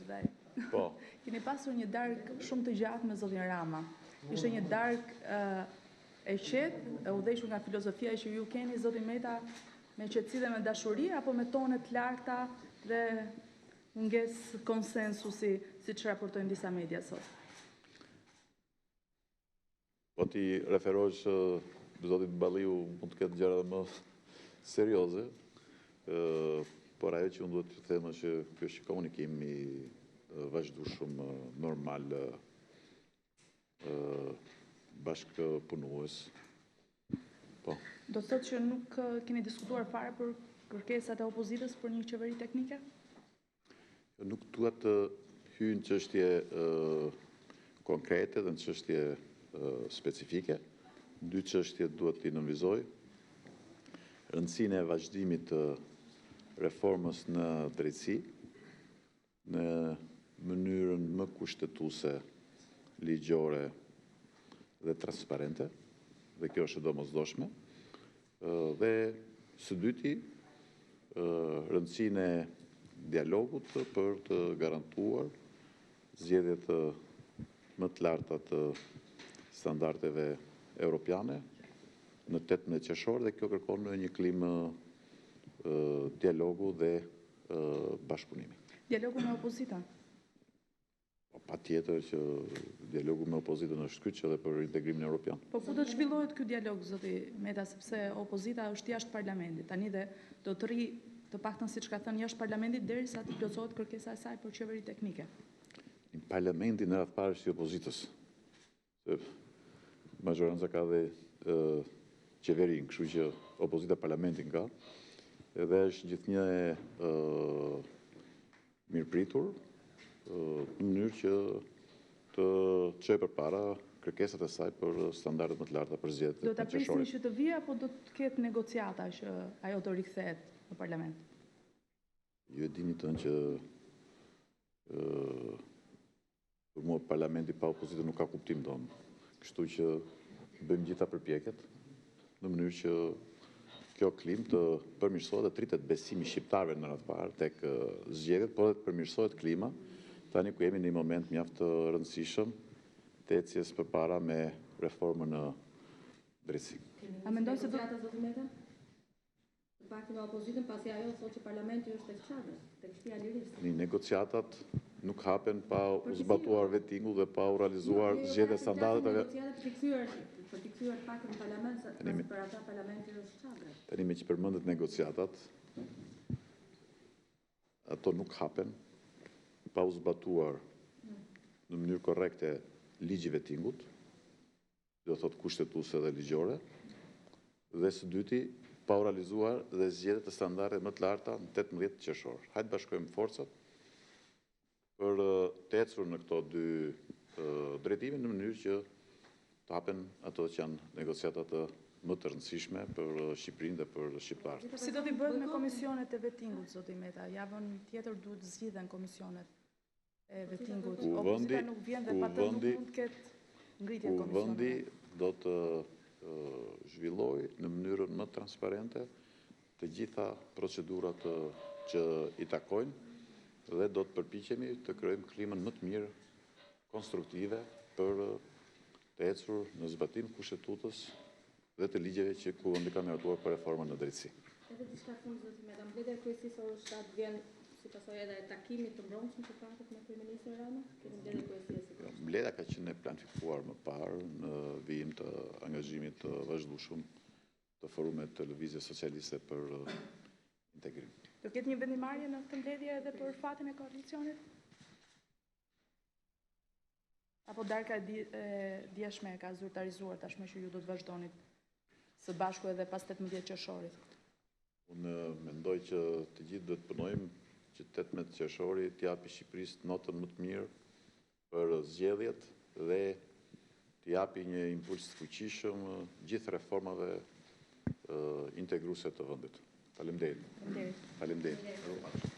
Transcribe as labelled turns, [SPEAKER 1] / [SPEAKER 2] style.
[SPEAKER 1] dhe
[SPEAKER 2] Po.
[SPEAKER 1] keni pasur një darkë shumë të gjatë me zotin Rama. Ishte një darkë e qetë, e udhëhequr nga filozofia që ju keni, zotin Meta, me qetësi dhe me dashuri, apo me tone të larta dhe mungesë konsensusi, siç raportojnë disa media sot?
[SPEAKER 2] Po ti referohesh zotit Balliu, mund të ketë gjëra më serioze, por ajo që unë duhet të them është që ky është komunikim i vazhdueshëm normal bashkëpunues. Po.
[SPEAKER 1] Do të thotë që nuk keni diskutuar fare për kërkesat e opozitës për një qeveri teknike?
[SPEAKER 2] Nuk duhet të hyjë në çështje konkrete dhe në çështje specifike. Dy çështje duhet t'i nënvizoj. Rëndësinë e vazhdimit të reformës në drejtësi, në mënyrën më kushtetuese, ligjore dhe transparente, dhe kjo është e domosdoshme. Dhe së dyti, rëndësinë e dialogut për të garantuar zgjedhjet më të larta të standardeve europiane në 18 qershor, dhe kjo kërkon një klimë dialogu dhe bashkëpunimi.
[SPEAKER 1] Dialogu me opozitën?
[SPEAKER 2] Patjetër që dialogu me opozitën është kyç edhe për integrimin evropian.
[SPEAKER 1] Po ku do të zhvillohet ky dialog, zoti Meta, sepse opozita është jashtë parlamentit. Tani dhe do të rri, të paktën siç ka thënë, jashtë parlamentit derisa të plotësohet kërkesa e saj për qeveri teknike.
[SPEAKER 2] Në parlamentin në radhë parë është i opozitës. Majoranca ka dhe qeverin, kështu që opozita parlamentin ka, edhe është gjithnjë e mirëpritur, në mënyrë që të çojë përpara kërkesat e saj për standardet më të larta për zgjedhjet.
[SPEAKER 1] Do ta prisni që të vijë apo do të ketë negociata që ajo të rikthehet në parlament?
[SPEAKER 2] Ju e dini tënë që për mua parlamenti pa opozitën nuk ka kuptim tonë. Kështu që bëjmë gjitha përpjekjet në mënyrë që kjo klimë të përmirësohet dhe tritet besimi shqiptarëve në radhë parë tek zgjedhjet, por dhe të përmirësohet klima, tani ku jemi në një moment mjaft të rëndësishëm të ecjes përpara me reformën në drejtësi.
[SPEAKER 1] A mendon se do
[SPEAKER 3] të zotin Meta? Të paktën me opozitën, pasi ajo thotë që parlamenti është tek çadër, tek shtëpia e lirisë.
[SPEAKER 2] Negociatat nuk hapen pa u zbatuar vettingu dhe pa u realizuar zgjedhje standardeve.
[SPEAKER 3] Për t'i kthyer paktën në parlament, për ata parlamenti është çadër.
[SPEAKER 2] Tani me që përmendet negociatat, ato nuk hapen pa u zbatuar në mënyrë korrekte ligji vettingut, do thot kushtetuese dhe ligjore, dhe së dyti pa u realizuar dhe zgjedhjet e standardeve më të larta në 18 qershor. Hajde bashkojmë forcat për të ecur në këto dy drejtime në mënyrë që të hapen ato që janë negociatat më të rëndësishme për Shqipërinë dhe për shqiptarët.
[SPEAKER 1] Si do t'i bëhet me komisionet e vettingut, zoti Meta? Javën tjetër duhet zgjidhen komisionet e vettingut. Opozita nuk vjen dhe patëm nuk mund të ketë ngritje komisioneve.
[SPEAKER 2] Vendi do të zhvilloj në mënyrën më transparente të gjitha procedurat që i takojnë dhe do të përpiqemi të krijojmë klimën më të mirë konstruktive për të ecur në zbatim kushtetutës dhe të ligjeve që ku vendi ka miratuar për reformën në drejtësi.
[SPEAKER 3] Edhe diçka shumë zoti Meta, mbledhja e kryesisë orës 7 vjen si pasojë edhe e takimit të mbrëmshëm të pakët me kryeministrin Rama? Kemi mbledhje kryesisë.
[SPEAKER 2] Mbledhja ka qenë e planifikuar më parë në vijim të angazhimit të vazhdueshëm të forumit të Lëvizjes Socialiste për integrim.
[SPEAKER 1] Do ketë një vendimarrje në këtë mbledhje edhe për fatin e koalicionit? Apo darka e djeshme e ka zyrtarizuar tashmë që ju do të vazhdonit së bashku edhe pas 18 qershorit?
[SPEAKER 2] Unë mendoj që të gjithë duhet punojmë që 18 qershori t'japi Shqipërisë notën më të mirë për zgjedhjet dhe t'japi një impuls të fuqishëm gjithë reformave integruese të vendit. Faleminderit.
[SPEAKER 1] Faleminderit.
[SPEAKER 2] Faleminderit.